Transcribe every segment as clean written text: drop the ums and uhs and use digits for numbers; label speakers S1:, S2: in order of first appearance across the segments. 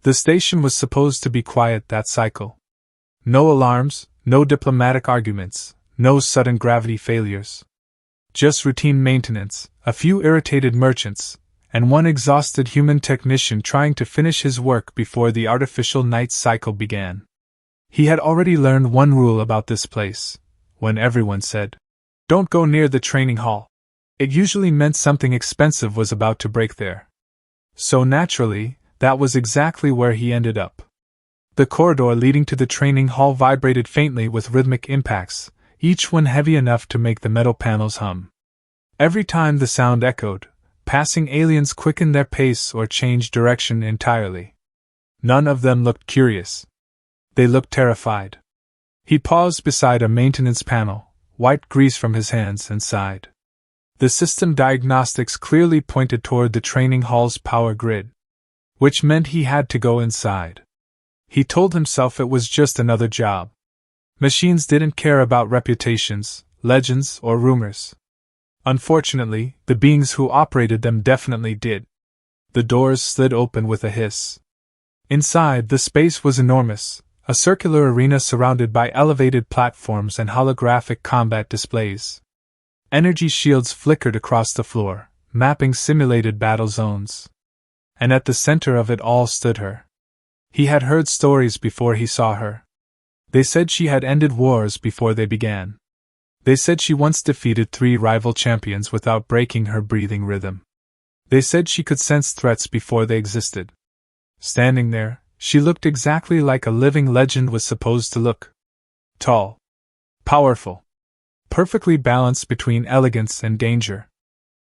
S1: The station was supposed to be quiet that cycle. No alarms, no diplomatic arguments, no sudden gravity failures. Just routine maintenance, a few irritated merchants, and one exhausted human technician trying to finish his work before the artificial night cycle began. He had already learned one rule about this place. When everyone said, "Don't go near the training hall," it usually meant something expensive was about to break there. So naturally, that was exactly where he ended up. The corridor leading to the training hall vibrated faintly with rhythmic impacts, each one heavy enough to make the metal panels hum. Every time the sound echoed, passing aliens quickened their pace or changed direction entirely. None of them looked curious. They looked terrified. He paused beside a maintenance panel, wiped grease from his hands, and sighed. The system diagnostics clearly pointed toward the training hall's power grid, which meant he had to go inside. He told himself it was just another job. Machines didn't care about reputations, legends, or rumors. Unfortunately, the beings who operated them definitely did. The doors slid open with a hiss. Inside, the space was enormous, a circular arena surrounded by elevated platforms and holographic combat displays. Energy shields flickered across the floor, mapping simulated battle zones. And at the center of it all stood her. He had heard stories before he saw her. They said she had ended wars before they began. They said she once defeated 3 rival champions without breaking her breathing rhythm. They said she could sense threats before they existed. Standing there, she looked exactly like a living legend was supposed to look. Tall. Powerful. Perfectly balanced between elegance and danger.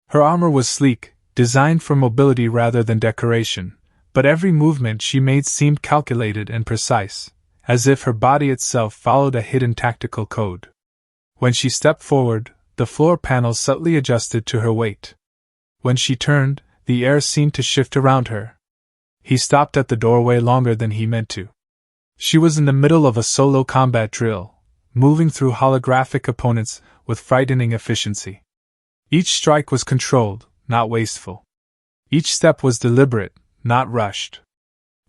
S1: Her armor was sleek, designed for mobility rather than decoration, but every movement she made seemed calculated and precise, as if her body itself followed a hidden tactical code. When she stepped forward, the floor panels subtly adjusted to her weight. When she turned, the air seemed to shift around her. He stopped at the doorway longer than he meant to. She was in the middle of a solo combat drill, moving through holographic opponents with frightening efficiency. Each strike was controlled, not wasteful. Each step was deliberate, not rushed.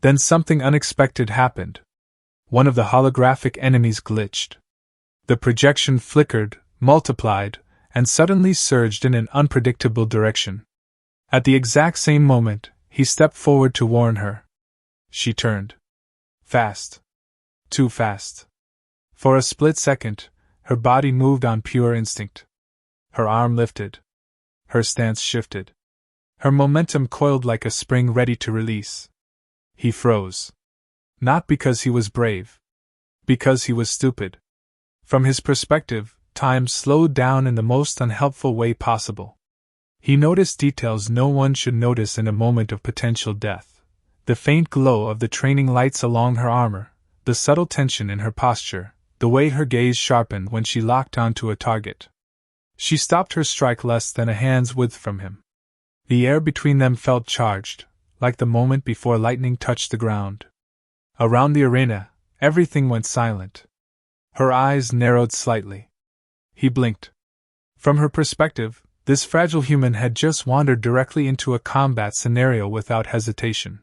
S1: Then something unexpected happened. One of the holographic enemies glitched. The projection flickered, multiplied, and suddenly surged in an unpredictable direction. At the exact same moment, he stepped forward to warn her. She turned. Fast. Too fast. For a split second, her body moved on pure instinct. Her arm lifted. Her stance shifted. Her momentum coiled like a spring ready to release. He froze. Not because he was brave. Because he was stupid. From his perspective, time slowed down in the most unhelpful way possible. He noticed details no one should notice in a moment of potential death. The faint glow of the training lights along her armor, the subtle tension in her posture, the way her gaze sharpened when she locked onto a target. She stopped her strike less than a hand's width from him. The air between them felt charged, like the moment before lightning touched the ground. Around the arena, everything went silent. Her eyes narrowed slightly. He blinked. From her perspective, this fragile human had just wandered directly into a combat scenario without hesitation.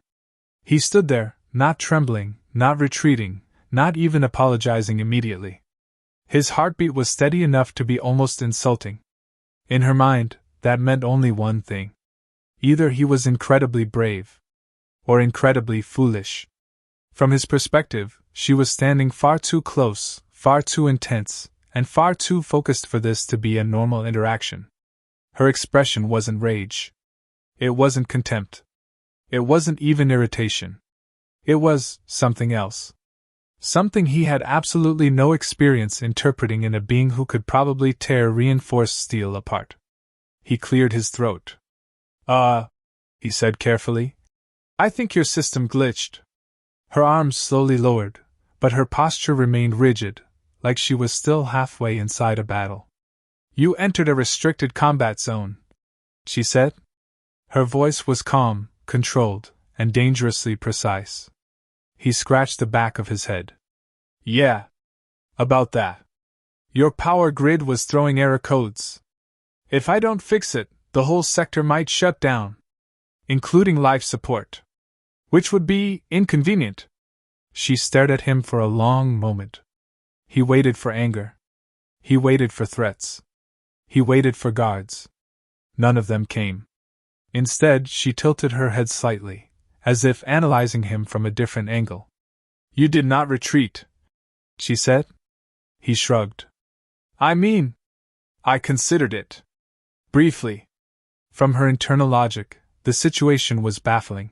S1: He stood there, not trembling, not retreating, not even apologizing immediately. His heartbeat was steady enough to be almost insulting. In her mind, that meant only one thing. Either he was incredibly brave, or incredibly foolish. From his perspective, she was standing far too close, far too intense, and far too focused for this to be a normal interaction. Her expression wasn't rage. It wasn't contempt. It wasn't even irritation. It was something else. Something he had absolutely no experience interpreting in a being who could probably tear reinforced steel apart. He cleared his throat. He said carefully. I think your system glitched. Her arms slowly lowered, but her posture remained rigid, like she was still halfway inside a battle. You entered a restricted combat zone, she said. Her voice was calm, controlled, and dangerously precise. He scratched the back of his head. Yeah. About that. Your power grid was throwing error codes. If I don't fix it, the whole sector might shut down. Including life support. Which would be inconvenient. She stared at him for a long moment. He waited for anger. He waited for threats. He waited for guards. None of them came. Instead, she tilted her head slightly, as if analyzing him from a different angle. You did not retreat, she said. He shrugged. I considered it. Briefly. From her internal logic, the situation was baffling.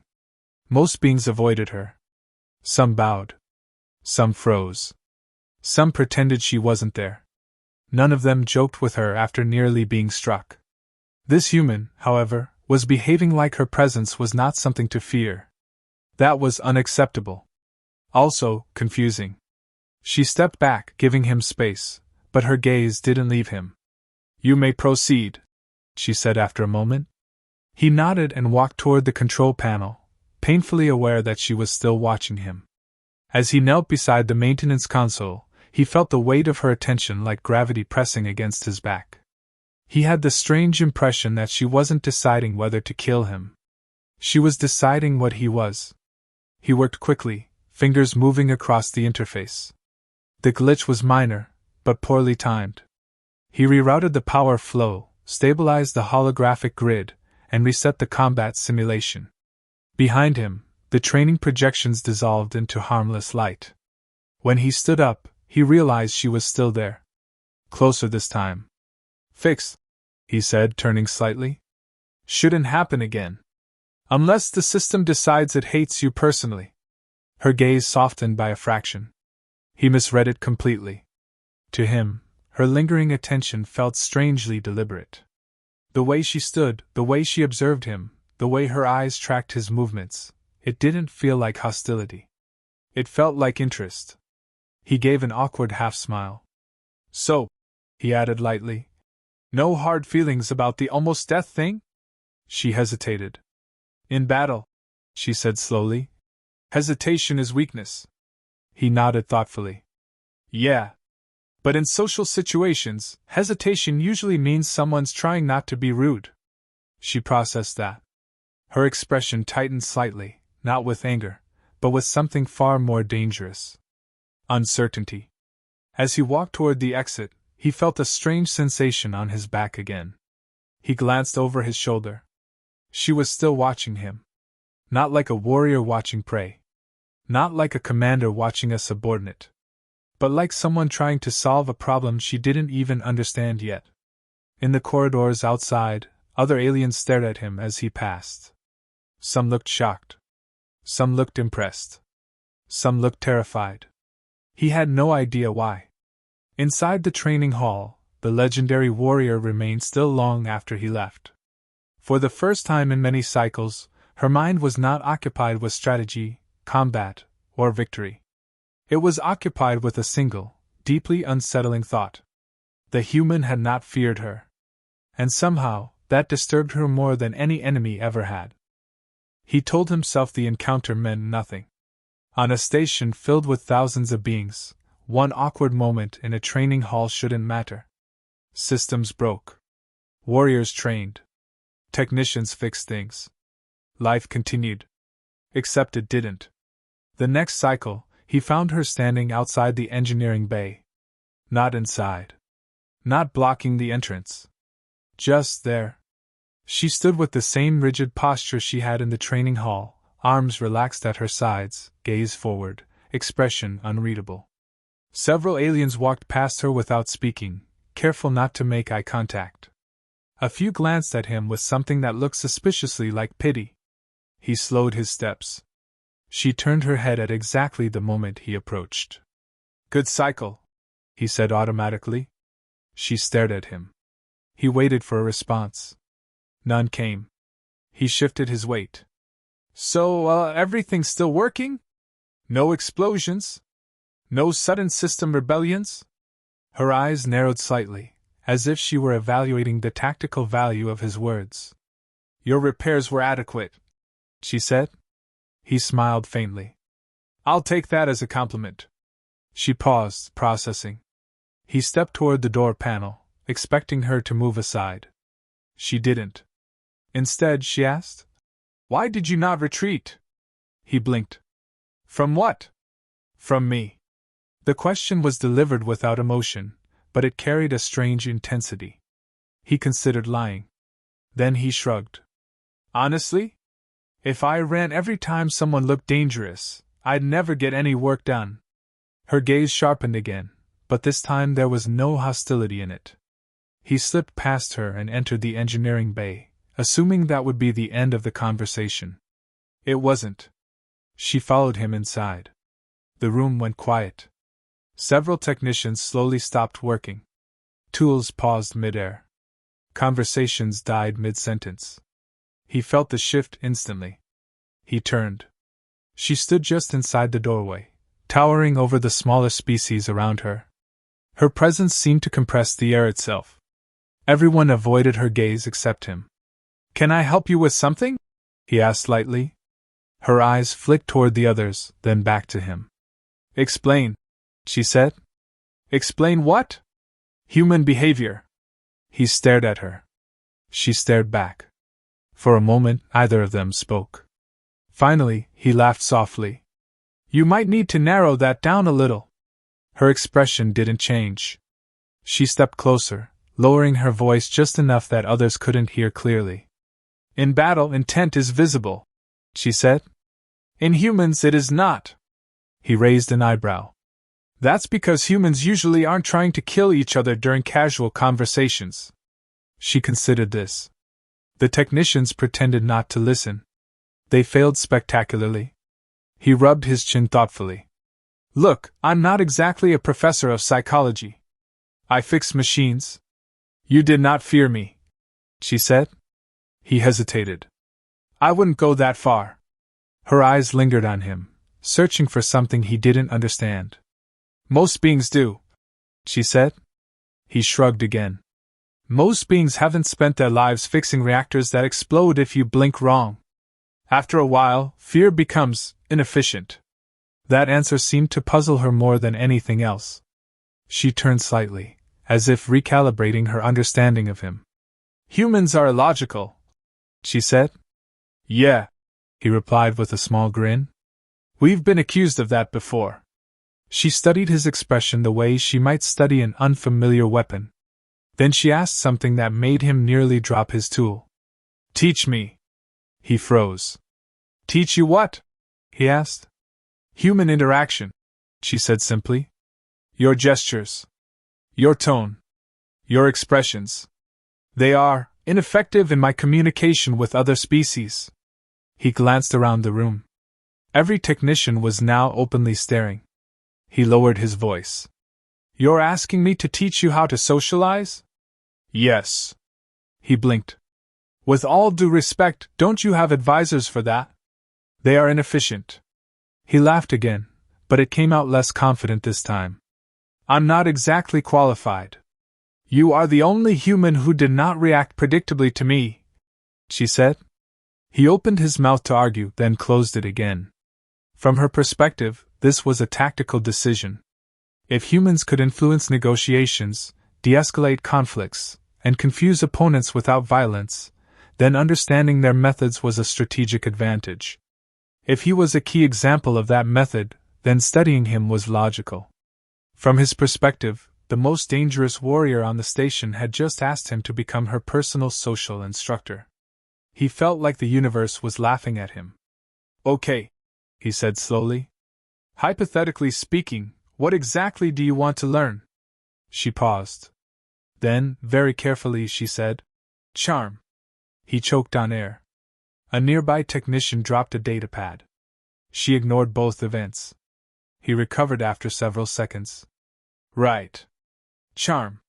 S1: Most beings avoided her. Some bowed. Some froze. Some pretended she wasn't there. None of them joked with her after nearly being struck. This human, however, was behaving like her presence was not something to fear. That was unacceptable. Also, confusing. She stepped back, giving him space, but her gaze didn't leave him. You may proceed, she said after a moment. He nodded and walked toward the control panel, painfully aware that she was still watching him. As he knelt beside the maintenance console, he felt the weight of her attention like gravity pressing against his back. He had the strange impression that she wasn't deciding whether to kill him. She was deciding what he was. He worked quickly, fingers moving across the interface. The glitch was minor, but poorly timed. He rerouted the power flow, stabilized the holographic grid, and reset the combat simulation. Behind him, the training projections dissolved into harmless light. When he stood up, he realized she was still there. Closer this time. Fix, he said, turning slightly. Shouldn't happen again. Unless the system decides it hates you personally. Her gaze softened by a fraction. He misread it completely. To him, her lingering attention felt strangely deliberate. The way she stood, the way she observed him, the way her eyes tracked his movements, it didn't feel like hostility. It felt like interest. He gave an awkward half-smile. So, he added lightly, no hard feelings about the almost death thing? She hesitated. In battle, she said slowly, hesitation is weakness. He nodded thoughtfully. Yeah. But in social situations, hesitation usually means someone's trying not to be rude. She processed that. Her expression tightened slightly, not with anger, but with something far more dangerous. Uncertainty. As he walked toward the exit, he felt a strange sensation on his back again. He glanced over his shoulder. She was still watching him. Not like a warrior watching prey. Not like a commander watching a subordinate. But like someone trying to solve a problem she didn't even understand yet. In the corridors outside, other aliens stared at him as he passed. Some looked shocked. Some looked impressed. Some looked terrified. He had no idea why. Inside the training hall, the legendary warrior remained still long after he left. For the first time in many cycles, her mind was not occupied with strategy, combat, or victory. It was occupied with a single, deeply unsettling thought. The human had not feared her. And somehow, that disturbed her more than any enemy ever had. He told himself the encounter meant nothing. On a station filled with thousands of beings, one awkward moment in a training hall shouldn't matter. Systems broke. Warriors trained. Technicians fixed things. Life continued. Except it didn't. The next cycle, he found her standing outside the engineering bay. Not inside. Not blocking the entrance. Just there. She stood with the same rigid posture she had in the training hall, arms relaxed at her sides, gaze forward, expression unreadable. Several aliens walked past her without speaking, careful not to make eye contact. A few glanced at him with something that looked suspiciously like pity. He slowed his steps. She turned her head at exactly the moment he approached. Good cycle, he said automatically. She stared at him. He waited for a response. None came. He shifted his weight. So, everything's still working? No explosions? No sudden system rebellions? Her eyes narrowed slightly, as if she were evaluating the tactical value of his words. Your repairs were adequate, she said. He smiled faintly. I'll take that as a compliment. She paused, processing. He stepped toward the door panel, expecting her to move aside. She didn't. Instead, she asked, Why did you not retreat? He blinked. From what? From me. The question was delivered without emotion, but it carried a strange intensity. He considered lying. Then he shrugged. Honestly? If I ran every time someone looked dangerous, I'd never get any work done. Her gaze sharpened again, but this time there was no hostility in it. He slipped past her and entered the engineering bay, assuming that would be the end of the conversation. It wasn't. She followed him inside. The room went quiet. Several technicians slowly stopped working. Tools paused mid-air. Conversations died mid-sentence. He felt the shift instantly. He turned. She stood just inside the doorway, towering over the smaller species around her. Her presence seemed to compress the air itself. Everyone avoided her gaze except him. Can I help you with something? He asked lightly. Her eyes flicked toward the others, then back to him. Explain, she said. Explain what? Human behavior. He stared at her. She stared back. For a moment, neither of them spoke. Finally, he laughed softly. You might need to narrow that down a little. Her expression didn't change. She stepped closer, lowering her voice just enough that others couldn't hear clearly. In battle, intent is visible, she said. In humans, it is not. He raised an eyebrow. That's because humans usually aren't trying to kill each other during casual conversations. She considered this. The technicians pretended not to listen. They failed spectacularly. He rubbed his chin thoughtfully. Look, I'm not exactly a professor of psychology. I fix machines. You did not fear me, she said. He hesitated. I wouldn't go that far. Her eyes lingered on him, searching for something he didn't understand. Most beings do, she said. He shrugged again. Most beings haven't spent their lives fixing reactors that explode if you blink wrong. After a while, fear becomes inefficient. That answer seemed to puzzle her more than anything else. She turned slightly, as if recalibrating her understanding of him. Humans are illogical, she said. Yeah, he replied with a small grin. We've been accused of that before. She studied his expression the way she might study an unfamiliar weapon. Then she asked something that made him nearly drop his tool. Teach me. He froze. Teach you what? He asked. Human interaction, she said simply. Your gestures. Your tone. Your expressions. They are ineffective in my communication with other species. He glanced around the room. Every technician was now openly staring. He lowered his voice. You're asking me to teach you how to socialize? Yes. He blinked. With all due respect, don't you have advisors for that? They are inefficient. He laughed again, but it came out less confident this time. I'm not exactly qualified. You are the only human who did not react predictably to me, she said. He opened his mouth to argue, then closed it again. From her perspective, this was a tactical decision. If humans could influence negotiations, de-escalate conflicts, and confuse opponents without violence, then understanding their methods was a strategic advantage. If he was a key example of that method, then studying him was logical. From his perspective, the most dangerous warrior on the station had just asked him to become her personal social instructor. He felt like the universe was laughing at him. Okay, he said slowly. Hypothetically speaking, what exactly do you want to learn? She paused. Then, very carefully, she said, Charm. He choked on air. A nearby technician dropped a datapad. She ignored both events. He recovered after several seconds. Right. Charm.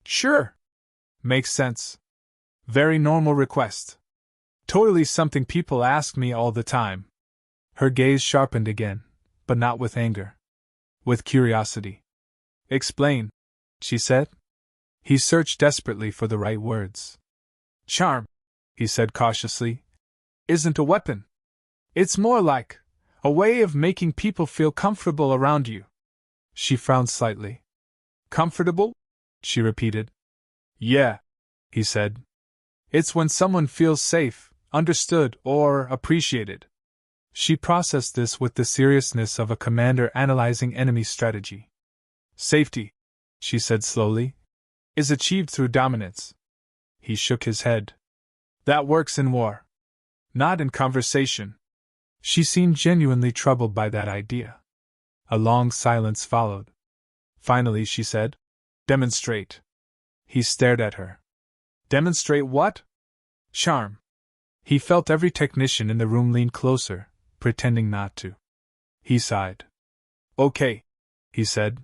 S1: Sure. Makes sense. Very normal request. Totally something people ask me all the time. Her gaze sharpened again, but not with anger. With curiosity. Explain, she said. He searched desperately for the right words. Charm, he said cautiously, isn't a weapon. It's more like a way of making people feel comfortable around you. She frowned slightly. Comfortable? She repeated. Yeah, he said. It's when someone feels safe, understood, or appreciated. She processed this with the seriousness of a commander analyzing enemy strategy. Safety, she said slowly, is achieved through dominance. He shook his head. That works in war. Not in conversation. She seemed genuinely troubled by that idea. A long silence followed. Finally she said, Demonstrate. He stared at her. Demonstrate what? Charm. He felt every technician in the room lean closer, pretending not to. He sighed. Okay, he said.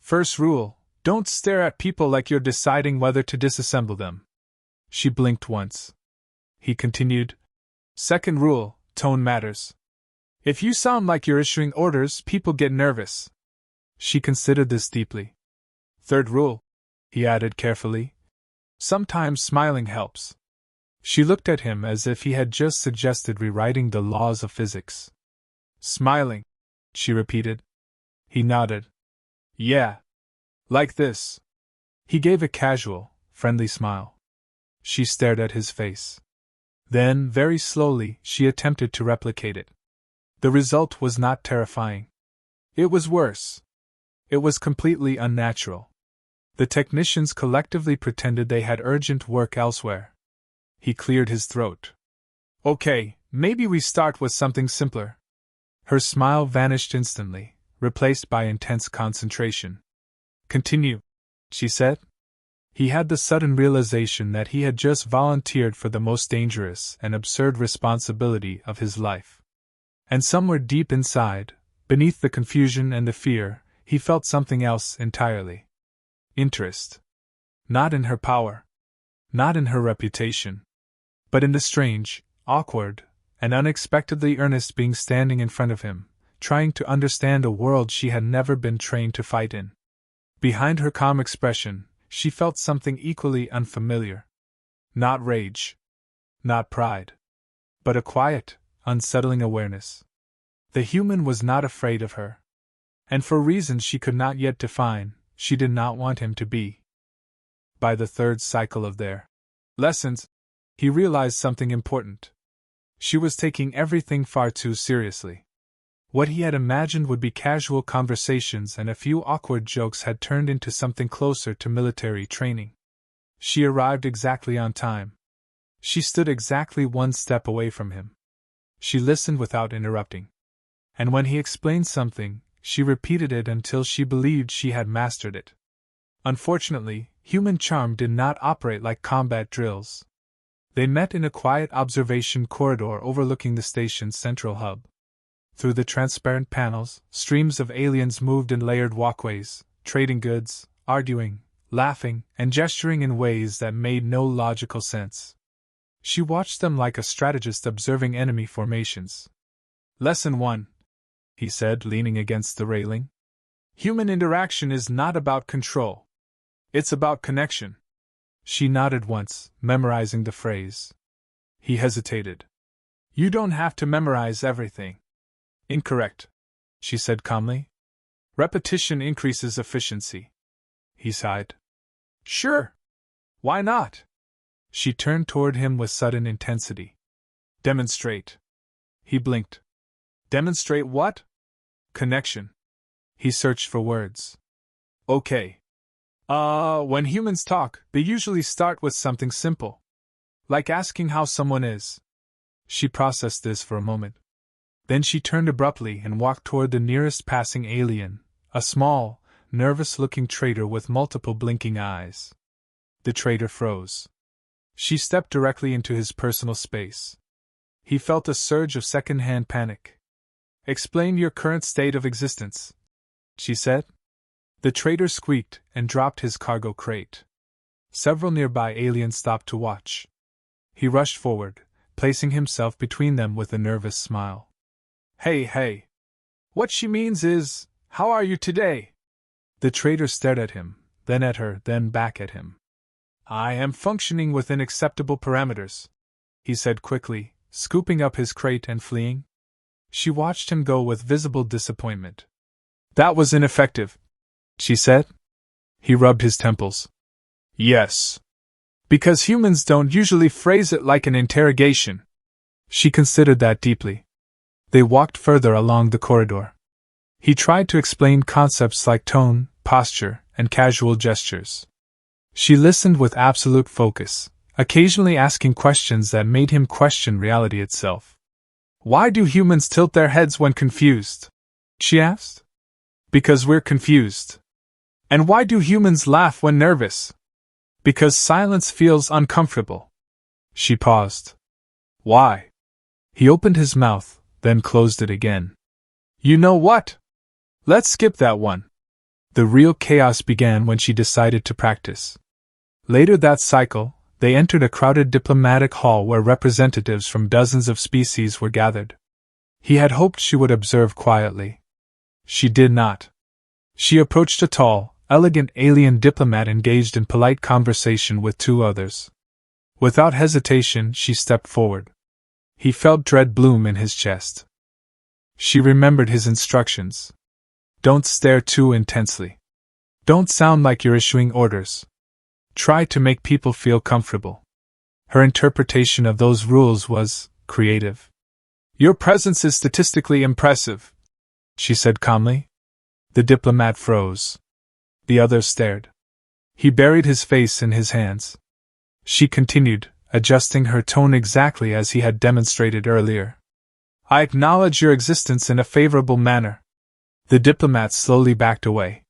S1: First rule, don't stare at people like you're deciding whether to disassemble them. She blinked once. He continued. Second rule, tone matters. If you sound like you're issuing orders, people get nervous. She considered this deeply. Third rule, he added carefully. Sometimes smiling helps. She looked at him as if he had just suggested rewriting the laws of physics. Smiling, she repeated. He nodded. Yeah. Like this. He gave a casual, friendly smile. She stared at his face. Then, very slowly, she attempted to replicate it. The result was not terrifying. It was worse. It was completely unnatural. The technicians collectively pretended they had urgent work elsewhere. He cleared his throat. Okay, maybe we start with something simpler. Her smile vanished instantly, replaced by intense concentration. Continue, she said. He had the sudden realization that he had just volunteered for the most dangerous and absurd responsibility of his life. And somewhere deep inside, beneath the confusion and the fear, he felt something else entirely. Interest. Not in her power. Not in her reputation. But in the strange, awkward, and unexpectedly earnest being standing in front of him, trying to understand a world she had never been trained to fight in. Behind her calm expression, she felt something equally unfamiliar. Not rage. Not pride. But a quiet, unsettling awareness. The human was not afraid of her. And for reasons she could not yet define, she did not want him to be. By the third cycle of their lessons, he realized something important. She was taking everything far too seriously. What he had imagined would be casual conversations and a few awkward jokes had turned into something closer to military training. She arrived exactly on time. She stood exactly one step away from him. She listened without interrupting. And when he explained something, she repeated it until she believed she had mastered it. Unfortunately, human charm did not operate like combat drills. They met in a quiet observation corridor overlooking the station's central hub. Through the transparent panels, streams of aliens moved in layered walkways, trading goods, arguing, laughing, and gesturing in ways that made no logical sense. She watched them like a strategist observing enemy formations. Lesson 1, he said, leaning against the railing. Human interaction is not about control. It's about connection. She nodded once, memorizing the phrase. He hesitated. You don't have to memorize everything. Incorrect, she said calmly. Repetition increases efficiency. He sighed. Sure. Why not? She turned toward him with sudden intensity. Demonstrate. He blinked. Demonstrate what? Connection. He searched for words. Okay. When humans talk, they usually start with something simple. Like asking how someone is. She processed this for a moment. Then she turned abruptly and walked toward the nearest passing alien, a small, nervous-looking trader with multiple blinking eyes. The trader froze. She stepped directly into his personal space. He felt a surge of second-hand panic. Explain your current state of existence, she said. The trader squeaked and dropped his cargo crate. Several nearby aliens stopped to watch. He rushed forward, placing himself between them with a nervous smile. Hey. What she means is, how are you today? The trader stared at him, then at her, then back at him. I am functioning within acceptable parameters, he said quickly, scooping up his crate and fleeing. She watched him go with visible disappointment. That was ineffective, she said. He rubbed his temples. Yes. Because humans don't usually phrase it like an interrogation. She considered that deeply. They walked further along the corridor. He tried to explain concepts like tone, posture, and casual gestures. She listened with absolute focus, occasionally asking questions that made him question reality itself. "Why do humans tilt their heads when confused?" she asked. "Because we're confused." "And why do humans laugh when nervous?" "Because silence feels uncomfortable." She paused. "Why?" He opened his mouth, then closed it again. "You know what? Let's skip that one." The real chaos began when she decided to practice. Later that cycle, they entered a crowded diplomatic hall where representatives from dozens of species were gathered. He had hoped she would observe quietly. She did not. She approached a tall, elegant alien diplomat engaged in polite conversation with two others. Without hesitation, she stepped forward. He felt dread bloom in his chest. She remembered his instructions. Don't stare too intensely. Don't sound like you're issuing orders. Try to make people feel comfortable. Her interpretation of those rules was creative. "Your presence is statistically impressive," she said calmly. The diplomat froze. The others stared. He buried his face in his hands. She continued, adjusting her tone exactly as he had demonstrated earlier. "I acknowledge your existence in a favorable manner." The diplomat slowly backed away.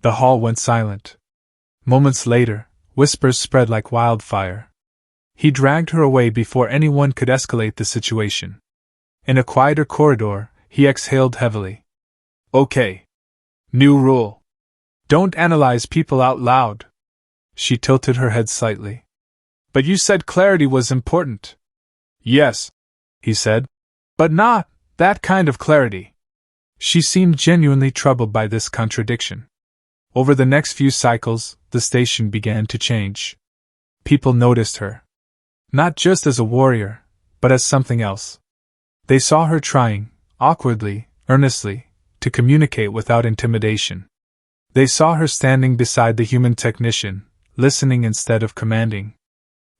S1: The hall went silent. Moments later, whispers spread like wildfire. He dragged her away before anyone could escalate the situation. In a quieter corridor, he exhaled heavily. "Okay. New rule. Don't analyze people out loud." She tilted her head slightly. "But you said clarity was important." "Yes," he said. "But not that kind of clarity." She seemed genuinely troubled by this contradiction. Over the next few cycles, the station began to change. People noticed her. Not just as a warrior, but as something else. They saw her trying, awkwardly, earnestly, to communicate without intimidation. They saw her standing beside the human technician, listening instead of commanding.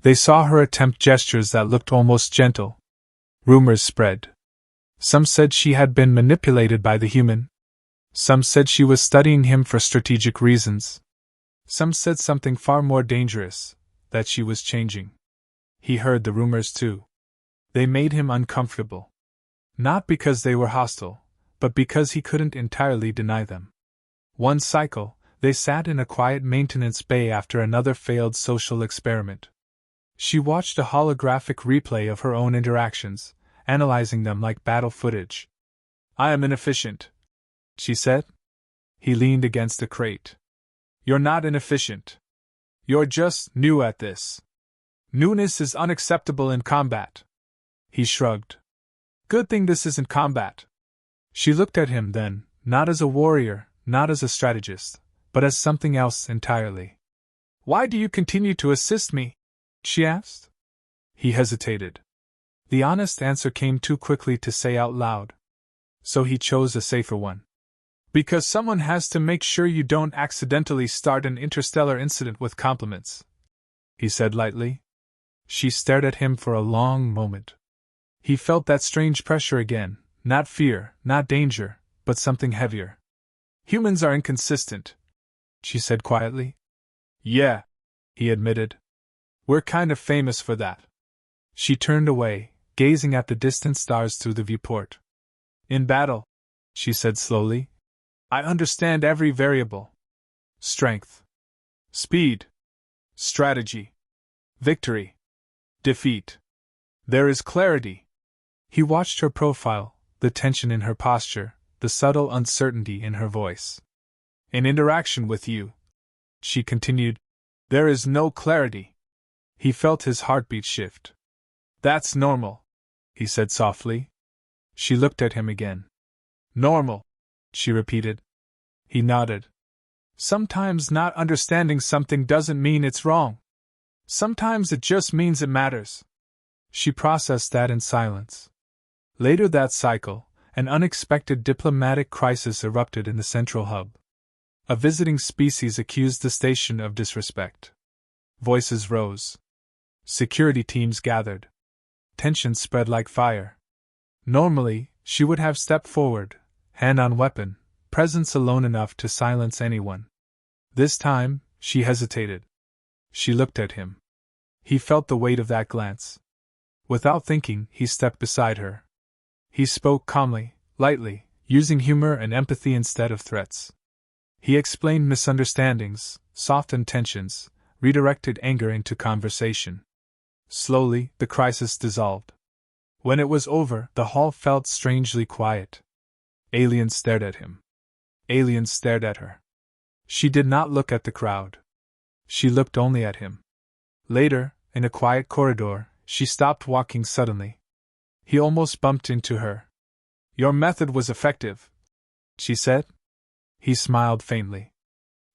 S1: They saw her attempt gestures that looked almost gentle. Rumors spread. Some said she had been manipulated by the human. Some said she was studying him for strategic reasons. Some said something far more dangerous, that she was changing. He heard the rumors too. They made him uncomfortable. Not because they were hostile, but because he couldn't entirely deny them. One cycle, they sat in a quiet maintenance bay after another failed social experiment. She watched a holographic replay of her own interactions, analyzing them like battle footage. "I am inefficient," she said. He leaned against a crate. "You're not inefficient. You're just new at this. Newness is unacceptable in combat." He shrugged. "Good thing this isn't combat." She looked at him then, not as a warrior, not as a strategist, but as something else entirely. "Why do you continue to assist me?" she asked. He hesitated. The honest answer came too quickly to say out loud. So he chose a safer one. "Because someone has to make sure you don't accidentally start an interstellar incident with compliments," he said lightly. She stared at him for a long moment. He felt that strange pressure again, not fear, not danger, but something heavier. "Humans are inconsistent," she said quietly. "Yeah," he admitted. "We're kind of famous for that." She turned away, gazing at the distant stars through the viewport. "In battle," she said slowly, "I understand every variable. Strength. Speed. Strategy. Victory. Defeat. There is clarity." He watched her profile, the tension in her posture, the subtle uncertainty in her voice. "In interaction with you," she continued, "there is no clarity." He felt his heartbeat shift. "That's normal," he said softly. She looked at him again. "Normal," she repeated. He nodded. "Sometimes not understanding something doesn't mean it's wrong. Sometimes it just means it matters." She processed that in silence. Later that cycle, an unexpected diplomatic crisis erupted in the central hub. A visiting species accused the station of disrespect. Voices rose. Security teams gathered. Tension spread like fire. Normally, She would have stepped forward, hand on weapon, presence alone enough to silence anyone. This time, she hesitated. She looked at him. He felt the weight of that glance. Without thinking, he stepped beside her. He spoke calmly, lightly, using humor and empathy instead of threats. He explained misunderstandings, softened tensions, redirected anger into conversation. Slowly, the crisis dissolved. When it was over, the hall felt strangely quiet. Aliens stared at him. Aliens stared at her. She did not look at the crowd. She looked only at him. Later, in a quiet corridor, she stopped walking suddenly. He almost bumped into her. "Your method was effective," she said. He smiled faintly.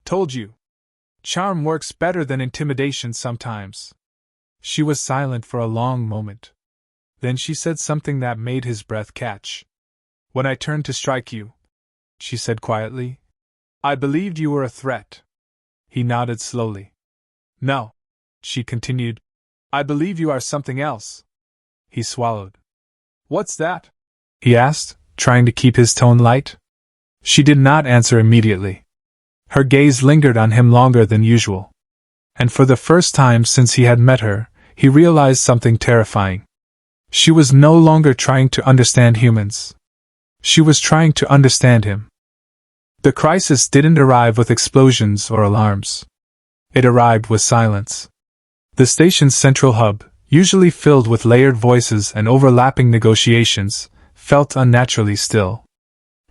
S1: "Told you. Charm works better than intimidation sometimes." She was silent for a long moment. Then she said something that made his breath catch. "When I turned to strike you," she said quietly, "I believed you were a threat." He nodded slowly. "No," she continued, "I believe you are something else." He swallowed. "What's that?" he asked, trying to keep his tone light. She did not answer immediately. Her gaze lingered on him longer than usual. And for the first time since he had met her, he realized something terrifying. She was no longer trying to understand humans. She was trying to understand him. The crisis didn't arrive with explosions or alarms. It arrived with silence. The station's central hub, usually filled with layered voices and overlapping negotiations, felt unnaturally still.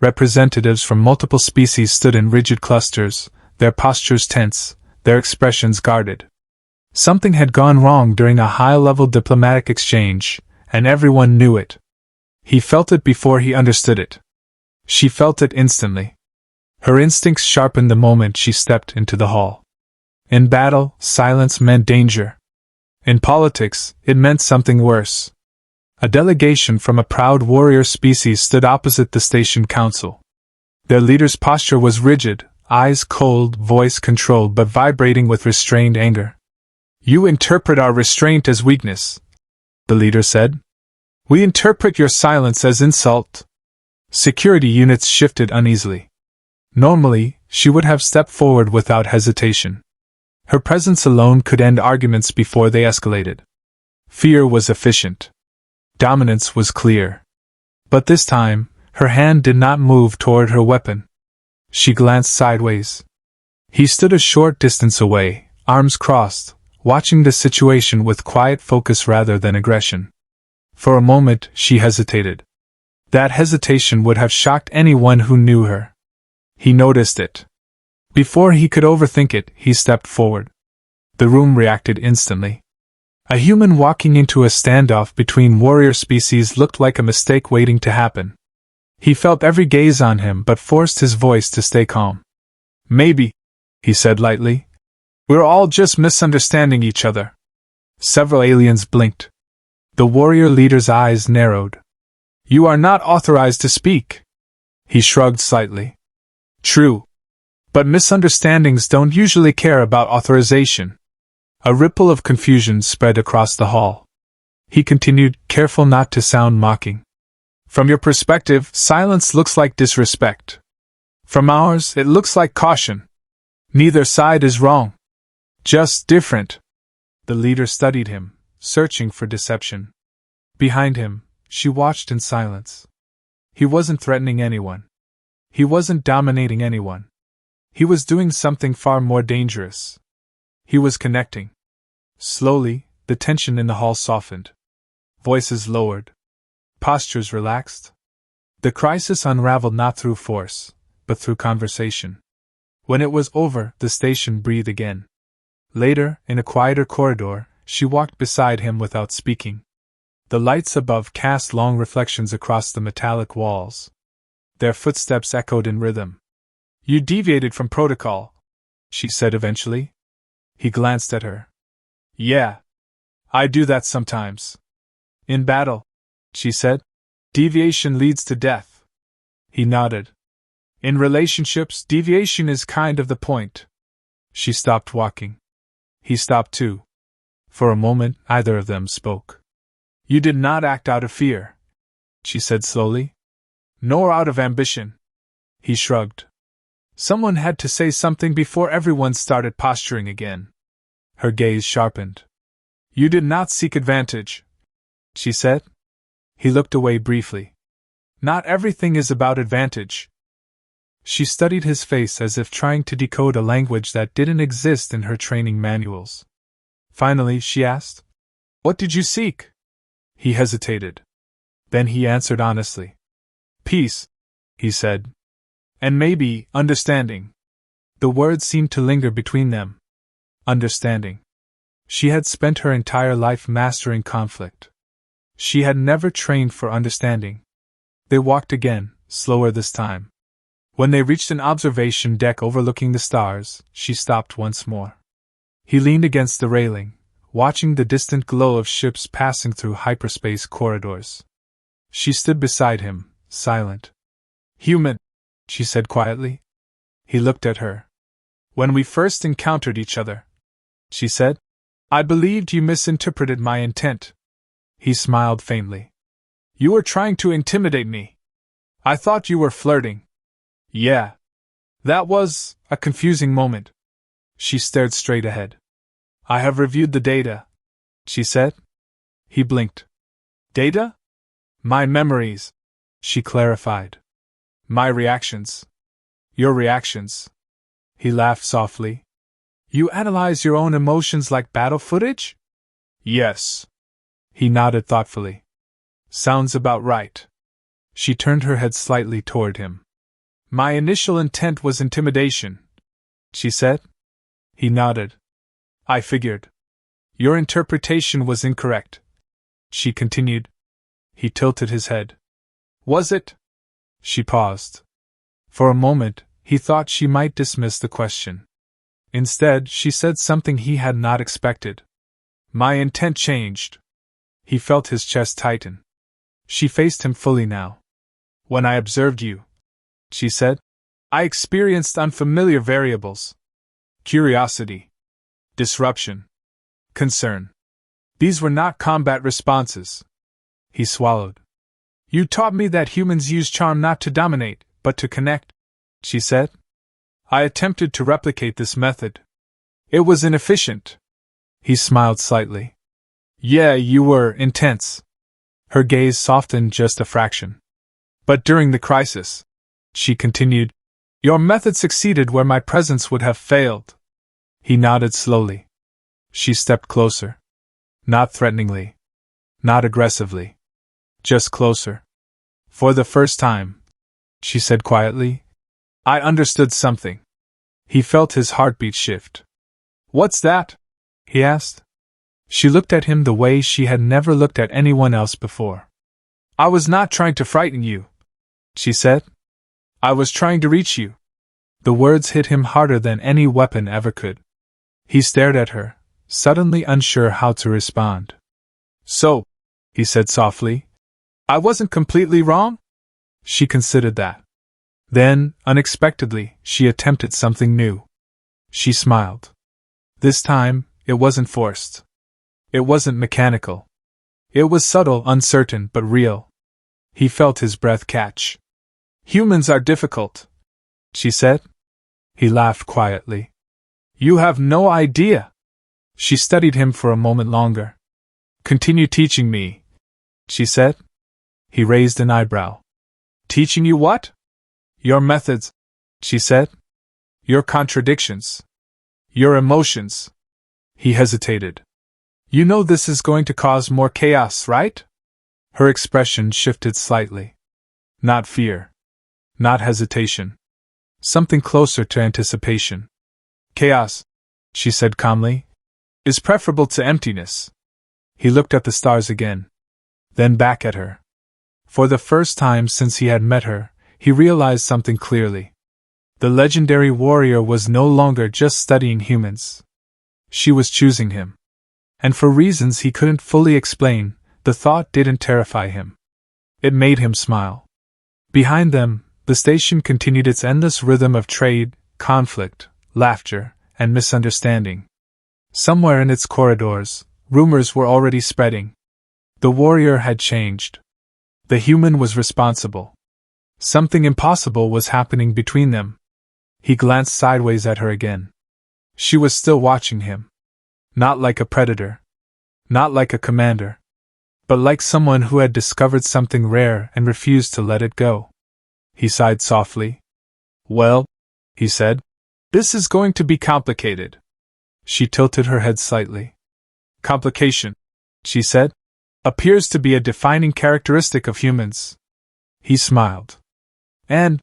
S1: Representatives from multiple species stood in rigid clusters, their postures tense, their expressions guarded. Something had gone wrong during a high-level diplomatic exchange, and everyone knew it. He felt it before he understood it. She felt it instantly. Her instincts sharpened the moment she stepped into the hall. In battle, silence meant danger. In politics, it meant something worse. A delegation from a proud warrior species stood opposite the station council. Their leader's posture was rigid, eyes cold, voice controlled but vibrating with restrained anger. "You interpret our restraint as weakness," the leader said. "We interpret your silence as insult." Security units shifted uneasily. Normally, she would have stepped forward without hesitation. Her presence alone could end arguments before they escalated. Fear was efficient. Dominance was clear. But this time, her hand did not move toward her weapon. She glanced sideways. He stood a short distance away, arms crossed, watching the situation with quiet focus rather than aggression. For a moment, she hesitated. That hesitation would have shocked anyone who knew her. He noticed it. Before he could overthink it, he stepped forward. The room reacted instantly. A human walking into a standoff between warrior species looked like a mistake waiting to happen. He felt every gaze on him but forced his voice to stay calm. "Maybe," he said lightly. "We're all just misunderstanding each other." Several aliens blinked. The warrior leader's eyes narrowed. "You are not authorized to speak." He shrugged slightly. "True. But misunderstandings don't usually care about authorization." A ripple of confusion spread across the hall. He continued, careful not to sound mocking. "From your perspective, silence looks like disrespect. From ours, it looks like caution. Neither side is wrong. Just different." The leader studied him, searching for deception. Behind him, she watched in silence. He wasn't threatening anyone. He wasn't dominating anyone. He was doing something far more dangerous. He was connecting. Slowly, the tension in the hall softened. Voices lowered. Postures relaxed. The crisis unraveled not through force, but through conversation. When it was over, the station breathed again. Later, in a quieter corridor, she walked beside him without speaking. The lights above cast long reflections across the metallic walls. Their footsteps echoed in rhythm. "You deviated from protocol," she said eventually. He glanced at her. "Yeah. I do that sometimes." "In battle," she said, "deviation leads to death." He nodded. "In relationships, deviation is kind of the point." She stopped walking. He stopped too. For a moment, neither of them spoke. "You did not act out of fear," she said slowly. nor out of ambition. He shrugged. Someone had to say something before everyone started posturing again. Her gaze sharpened. You did not seek advantage, she said. He looked away briefly. Not everything is about advantage. She studied his face as if trying to decode a language that didn't exist in her training manuals. Finally, she asked, What did you seek? He hesitated. Then he answered honestly. Peace, he said. And maybe, understanding. The words seemed to linger between them. Understanding. She had spent her entire life mastering conflict. She had never trained for understanding. They walked again, slower this time. When they reached an observation deck overlooking the stars, she stopped once more. He leaned against the railing, watching the distant glow of ships passing through hyperspace corridors. She stood beside him, silent. Human, she said quietly. He looked at her. When we first encountered each other, she said, I believed you misinterpreted my intent. He smiled faintly. You were trying to intimidate me. I thought you were flirting. Yeah. That was a confusing moment. She stared straight ahead. I have reviewed the data, she said. He blinked. Data? My memories, she clarified. My reactions. Your reactions. He laughed softly. You analyze your own emotions like battle footage? Yes. He nodded thoughtfully. Sounds about right. She turned her head slightly toward him. My initial intent was intimidation, she said. He nodded. I figured. Your interpretation was incorrect, she continued. He tilted his head. Was it? She paused. For a moment, he thought she might dismiss the question. Instead, she said something he had not expected. My intent changed. He felt his chest tighten. She faced him fully now. When I observed you, she said, I experienced unfamiliar variables. Curiosity. Disruption. Concern. These were not combat responses. He swallowed. You taught me that humans use charm not to dominate, but to connect, she said. I attempted to replicate this method. It was inefficient. He smiled slightly. Yeah, you were intense. Her gaze softened just a fraction. But during the crisis, she continued, your method succeeded where my presence would have failed. He nodded slowly. She stepped closer. Not threateningly. Not aggressively. Just closer. For the first time, she said quietly, I understood something. He felt his heartbeat shift. What's that? He asked. She looked at him the way she had never looked at anyone else before. I was not trying to frighten you, she said. I was trying to reach you. The words hit him harder than any weapon ever could. He stared at her, suddenly unsure how to respond. So, he said softly, I wasn't completely wrong? She considered that. Then, unexpectedly, she attempted something new. She smiled. This time, it wasn't forced. It wasn't mechanical. It was subtle, uncertain, but real. He felt his breath catch. Humans are difficult, she said. He laughed quietly. You have no idea. She studied him for a moment longer. Continue teaching me, she said. He raised an eyebrow. Teaching you what? Your methods, she said. Your contradictions. Your emotions. He hesitated. You know this is going to cause more chaos, right? Her expression shifted slightly. Not fear. Not hesitation. Something closer to anticipation. Chaos, she said calmly, is preferable to emptiness. He looked at the stars again. Then back at her. For the first time since he had met her, he realized something clearly. The legendary warrior was no longer just studying humans. She was choosing him. And for reasons he couldn't fully explain, the thought didn't terrify him. It made him smile. Behind them, the station continued its endless rhythm of trade, conflict, laughter, and misunderstanding. Somewhere in its corridors, rumors were already spreading. The warrior had changed. The human was responsible. Something impossible was happening between them. He glanced sideways at her again. She was still watching him. Not like a predator. Not like a commander. But like someone who had discovered something rare and refused to let it go. He sighed softly. Well, he said, this is going to be complicated. She tilted her head slightly. Complication, she said, appears to be a defining characteristic of humans. He smiled. And,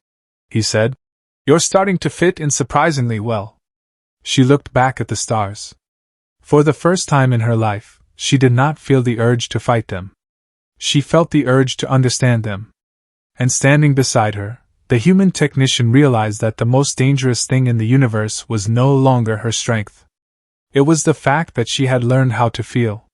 S1: he said, you're starting to fit in surprisingly well. She looked back at the stars. For the first time in her life, she did not feel the urge to fight them. She felt the urge to understand them. And standing beside her, the human technician realized that the most dangerous thing in the universe was no longer her strength. It was the fact that she had learned how to feel.